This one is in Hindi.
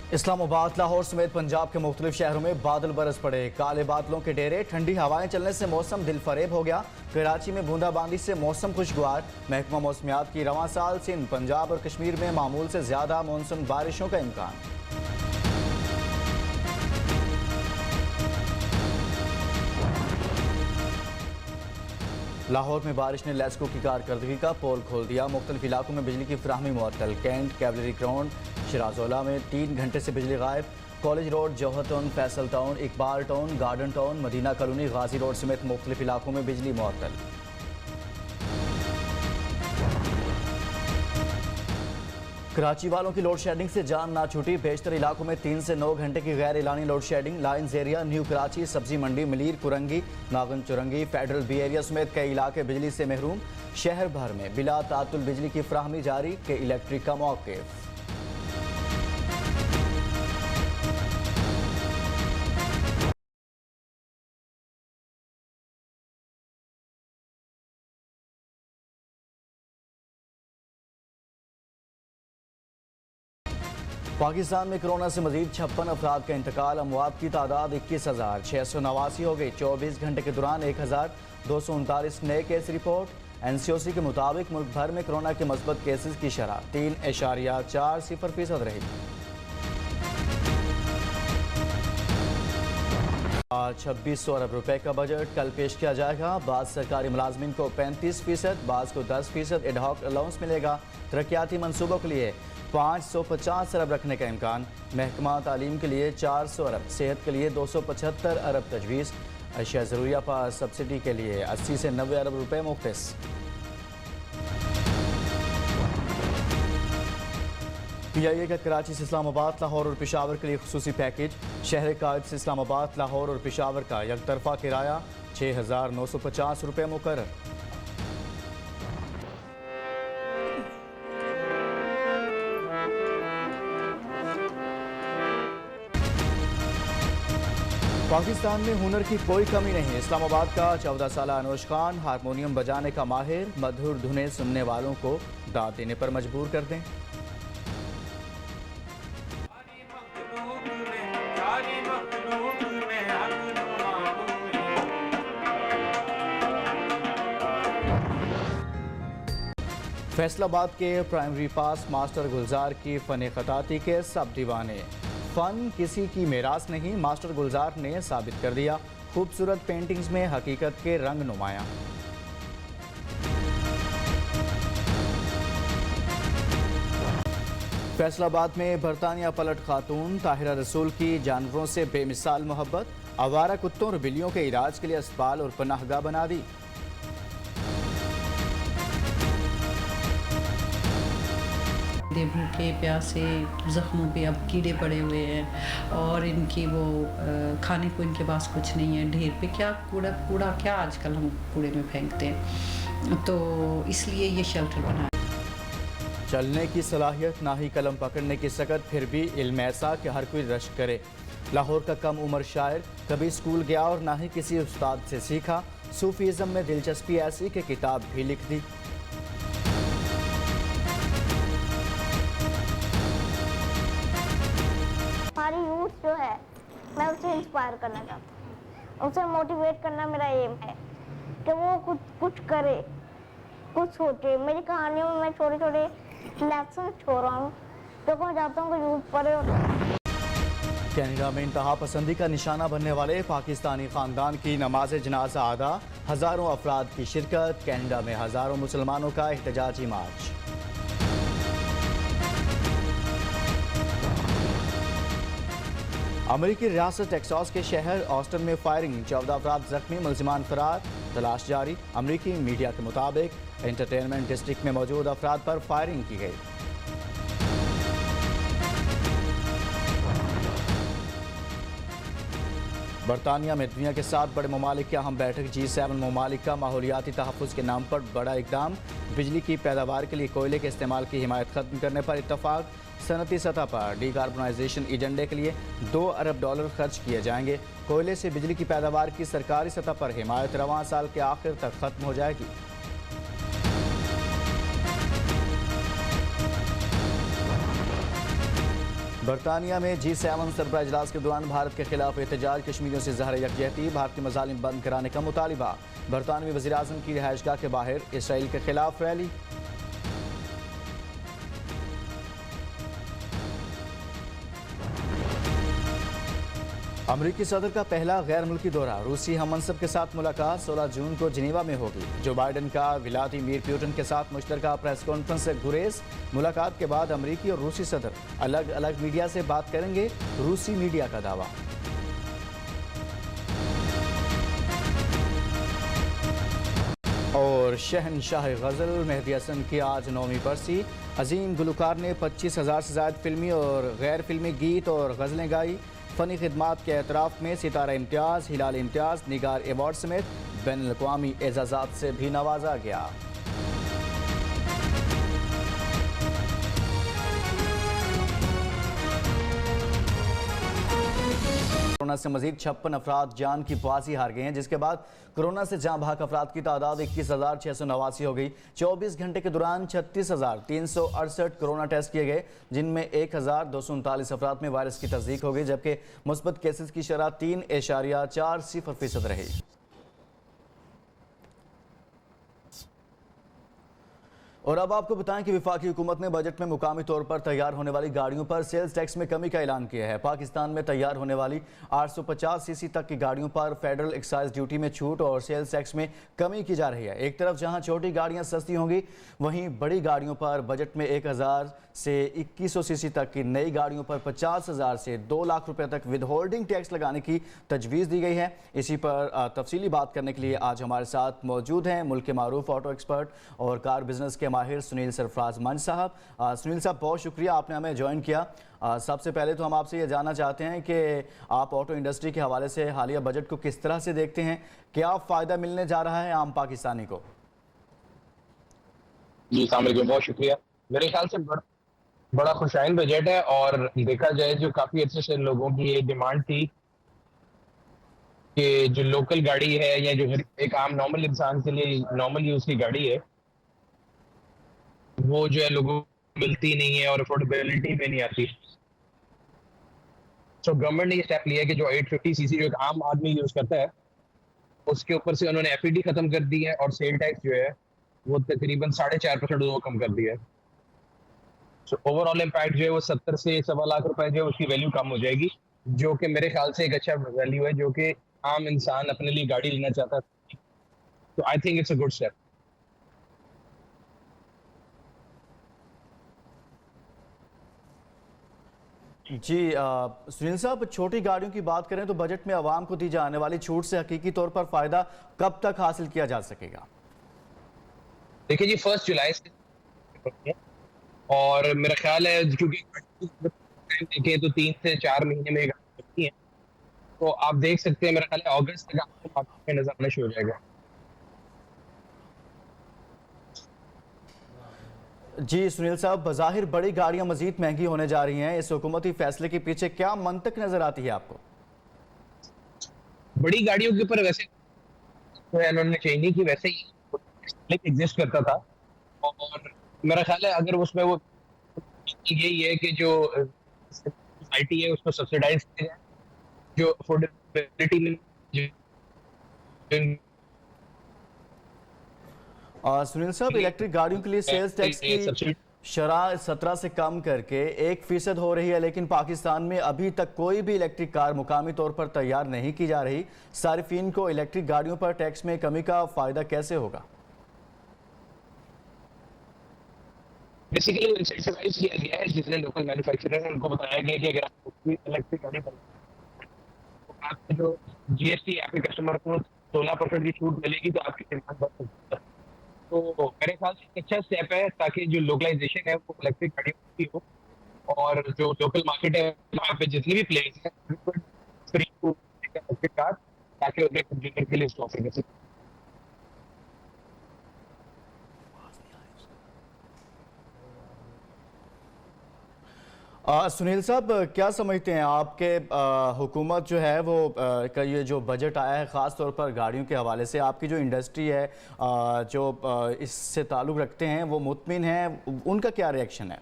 इस्लामाबाद, लाहौर समेत पंजाब के मुख्तलिफ शहरों में बादल बरस पड़े। काले बादलों के डेरे, ठंडी हवाएं चलने से मौसम दिल फरेब हो गया। कराची में बूंदाबांदी से मौसम खुशगवार। महकमा मौसमियात की रवां साल सिंध, पंजाब और कश्मीर में मामूल से ज्यादा मानसून बारिशों का इम्कान। लाहौर में बारिश ने लेस्को की कारकर्दगी का पोल खोल दिया। मुख्तलिफ इलाकों में बिजली की फराहमी मुअत्तल। कैंट, कैवलरी ग्राउंड, शराजोला में 3 घंटे से बिजली गायब। College road, Johar town, Faisal town, Iqbal town, garden town, Madina colony, Ghazi road समेत मुख्तलिफ इलाकों में बिजली मुअत्तल। कराची वालों की लोड शेडिंग से जान ना छूटी। बेशतर इलाकों में 3 से 9 घंटे की गैर एलानी load shedding. Lines area, new Karachi, Sabzi Mandi, Malir, Korangi, Nagan Chowrangi, federal B area समेत कई इलाके बिजली से महरूम। शहर भर में बिला तातुल बिजली की फराहमी जारी के इलेक्ट्रिक का मौक़िफ़। पाकिस्तान में कोरोना से मजीद 56 अफराद का इंतकाल। अमवात की तादाद 21,689 हो गई। 24 घंटे के दौरान 1,239 नए केस रिपोर्ट। NCOC के मुताबिक मुल्क भर में कोरोना के मस्बत केसेस की शरह 3.40% रही। आज 2600 अरब रुपए का बजट कल पेश किया जाएगा। बाज़ सरकारी मुलाजमीन को 35%, बाज़ को 10% एडहॉक अलाउंस मिलेगा। तरक्याती मनसूबों के लिए 550 अरब रखने का इम्कान। महकमा तालीम के लिए 400 अरब, सेहत के लिए 275 अरब तजवीज़। अशिया ज़रूरिया पर सब्सिडी के लिए 80 से 90 अरब रुपए मुख्तस। PIA का कराची से इस्लामाबाद, लाहौर और पेशावर के लिए खुसूसी पैकेज। शहर कायद से इस्लामाबाद, लाहौर और पेशावर का यकतरफा किराया 6,950 रुपये मुकर्रर। पाकिस्तान में हुनर की कोई कमी नहीं। इस्लामाबाद का 14 साल अनुज खान हारमोनियम बजाने का माहिर। मधुर धुनें सुनने वालों को दाद देने पर मजबूर कर दें। फैसलाबाद के प्राइमरी पास मास्टर गुलजार की फ़न ख़ताती के सब दीवाने। फ़न किसी की मेरास नहीं, मास्टर गुलजार ने साबित कर दिया। खूबसूरत पेंटिंग्स में हकीकत के रंग नुमायां। फैसलाबाद में बरतानिया पलट खातून ताहिरा रसूल की जानवरों से बेमिसाल मोहब्बत। आवारा कुत्तों और बिल्लियों के इलाज के लिए अस्पताल और पनाहगाह बना दी। भूखे प्यासे ज़ख्मों पे अब कीड़े पड़े हुए हैं और इनकी वो खाने को इनके पास कुछ नहीं है। ढेर पे क्या कूड़ा क्या आजकल हम कूड़े में फेंकते हैं, तो इसलिए ये शेल्टर बना। चलने की सलाहियत ना ही कलम पकड़ने की सकत, फिर भी इल्म ऐसा कि हर कोई रश्क करे। लाहौर का कम उम्र शायर कभी स्कूल गया और ना ही किसी उस्ताद से सीखा। सूफीज़म में दिलचस्पी ऐसी कि किताब भी लिख दी। हमारी यूथ जो है, मैं उसे इंस्पायर करना चाहता हूँ। उसे मोटिवेट करना मेरा एम है कि वो कुछ करे, कुछ सोचे। मेरी कहानियों में मैं छोटे छोटे लेसन छोड़ रहा हूँ, तो मैं चाहता हूँ कि यूथ पढ़े। कनाडा में इंतहा पसंदी का निशाना बनने वाले पाकिस्तानी खानदान की नमाज जनाजा अदा। हज़ारों अफराद की शिरकत। कनाडा में हज़ारों मुसलमानों का एहतजाजी मार्च। अमेरिकी रियासत टेक्सास के शहर ऑस्टन में फायरिंग, 14 अफराद जख्मी, मुलजिमान फरार, तलाश जारी। अमेरिकी मीडिया के मुताबिक एंटरटेनमेंट डिस्ट्रिक्ट में मौजूद अफराद पर फायरिंग की गई। बरतानिया में दुनिया के 7 बड़े ममालिक की अहम बैठक। G7 ममालिक का माहौलियाती तहफ़्फ़ुज़ के नाम पर बड़ा इक़दाम। बिजली की पैदावार के लिए कोयले के इस्तेमाल की हिमायत ख़त्म करने पर इत्तफ़ाक़। सनती सतह पर डीकार्बोनाइजेशन एजेंडे के लिए $2 अरब खर्च किए जाएंगे। कोयले से बिजली की पैदावार की सरकारी सतह पर हिमायत रवां साल के आखिर तक ख़त्म हो जाएगी। बरतानिया में G7 सरबराह इजलास के दौरान भारत के खिलाफ एहतजाज, कश्मीरियों से ज़ाहिर यकजहती, भारतीय मज़ालिम बंद कराने का मुतालिबा। बरतानवी वज़ीर-ए-आज़म की रिहाइशगाह के बाहर इसराइल के खिलाफ रैली। अमरीकी सदर का पहला गैर मुल्की दौरा, रूसी हममनसब के साथ मुलाकात 16 जून को जिनेवा में होगी। जो बाइडन का व्लादिमीर पुतिन के साथ मुश्तरका प्रेस कॉन्फ्रेंस से गुरेज। मुलाकात के बाद अमरीकी और रूसी सदर अलग अलग मीडिया से बात करेंगे, रूसी मीडिया का दावा। और शहनशाह गज़ल मेहदी हसन की आज 9वीं बरसी। अजीम गुलकार ने 25,000 से ज़्यादा फिल्मी और गैर फिल्मी गीत और गज़लें गाई। फ़नी खिदमात के एतराफ़ में सितारा इम्तियाज़, हिलाल इम्तियाज़, निगार अवार्ड समेत बैनुल अक़वामी एजाज़ात से भी नवाजा गया। कोरोना से मजीद 56 अफराद जान की बाजी हार गए हैं, जिसके बाद कोरोना से जान भाग अफराद की तादाद 21,689 हो गई। 24 घंटे के दौरान 36,368 कोरोना टेस्ट किए गए, जिनमें 1,239 अफराद में वायरस की तस्दीक हो गई, जबकि मुस्बत केसेस की शरह 3.40% रही। और अब आपको बताएं कि वफाकी हुकूमत ने बजट में मुकामी तौर पर तैयार होने वाली गाड़ियों पर सेल्स टैक्स में कमी का ऐलान किया है। पाकिस्तान में तैयार होने वाली 850 सीसी तक की गाड़ियों पर फेडरल एक्साइज ड्यूटी में छूट और सेल्स टैक्स में कमी की जा रही है। एक तरफ जहां छोटी गाड़ियां सस्ती होंगी, वहीं बड़ी गाड़ियों पर बजट में 1,000 से 2,100 सीसी तक की नई गाड़ियों पर 50,000 से 2 लाख रुपए तक विद होल्डिंग टैक्स लगाने की तजवीज़ दी गई है। इसी पर तफसीली बात करने के लिए आज हमारे साथ मौजूद हैं मुल्क के मारूफ ऑटो एक्सपर्ट और कार बिजनेस के माहिर सुनील सरफराज मंच साहब। सुनील साहब, बहुत शुक्रिया आपने हमें ज्वाइन किया। सबसे पहले तो हम आपसे ये जानना चाहते हैं कि आप ऑटो इंडस्ट्री के हवाले से हालिया बजट को किस तरह से देखते हैं, क्या फ़ायदा मिलने जा रहा है आम पाकिस्तानी को? जी अस्सलाम वालेकुम, बहुत शुक्रिया। मेरे ख्याल से बड़ा खुशाइन बजट है और देखा जाए जो काफ़ी अच्छे से लोगों की ये डिमांड थी कि जो लोकल गाड़ी है या जो एक आम नॉर्मल इंसान के लिए नॉर्मल यूज़ की गाड़ी है, वो जो है लोगों को मिलती नहीं है और अफोर्डेबिलिटी में नहीं आती। तो गवर्नमेंट ने ये स्टेप लिया है कि जो 850 सीसी जो एक आम आदमी यूज़ करता है, उसके ऊपर से उन्होंने FED ख़त्म कर दी है और सेल टैक्स जो है वो तकरीबन 4.5% वो कम कर दिया है। सो ओवरऑल इम्पैक्ट जो है वो 70 से 1.25 लाख रुपए जो है उसकी वैल्यू कम हो जाएगी, जो कि मेरे ख्याल से एक अच्छा वैल्यू है, जो कि आम इंसान अपने लिए गाड़ी लेना चाहता है। तो I think it's a good step. जी सुनील साहब, छोटी गाड़ियों की बात करें तो बजट में आवाम को दी जाने वाली छूट से हकीकी तौर पर फ़ायदा कब तक हासिल किया जा सकेगा? देखिए जी, 1 जुलाई से और मेरा ख्याल है क्योंकि देखें तो 3 से 4 महीने में गाड़ी है, तो आप देख सकते हैं मेरा ख्याल है अगस्त तक आपको मार्केट में नजर आना शुरू हो जाएगा। जी सुनील साहब, बज़ाहिर बड़ी गाड़ियां मजीद महंगी होने जा रही हैं, इस हुकूमती फैसले के पीछे क्या मंतक नजर आती है आपको? बड़ी गाड़ियों के ऊपर वैसे तो उन्होंने चेंज नहीं की, वैसे ही एग्जिस्ट करता था और मेरा ख्याल है अगर उसमें वो यही है कि जो सोसाइटी है उसको सब्सिडाइज किया जाए, जो अफोर्डेबिलिटी में सुनील साहब, इलेक्ट्रिक गाड़ियों के लिए सेल्स टैक्स की शरह 17 से कम करके 1% हो रही है, लेकिन पाकिस्तान में अभी तक कोई भी इलेक्ट्रिक कार मुकामी तौर पर तैयार नहीं की जा रही। सारिफीन को इलेक्ट्रिक गाड़ियों पर टैक्स में कमी का फ़ायदा कैसे होगा? बेसिकली इंसेंटिवाइज किया गया है, जितने लोकल मैन्युफैक्चरर हैं उनको बताया गया कि अगर आप इलेक्ट्रिक गाड़ी तो आपके जो GST आपके कस्टमर को 16% की छूट मिलेगी, तो आपकी डिमांड बढ़ सकती है। तो मेरे ख्याल से एक अच्छा स्टेप है ताकि जो लोकलाइजेशन है वो इलेक्ट्रिक गाड़ियों की हो और जो लोकल मार्केट है वहाँ पे जितनी भी प्लेस है फ्री इलेक्ट्रिक कार, ताकि उन्हें कंज्यूमर के लिए स्टॉक कर सके। सुनील साहब, क्या समझते हैं आपके हुकूमत जो है वो का ये जो बजट आया है ख़ास तौर पर गाड़ियों के हवाले से, आपकी जो इंडस्ट्री है जो इससे ताल्लुक़ रखते हैं वो मुतमिन हैं, उनका क्या रिएक्शन है?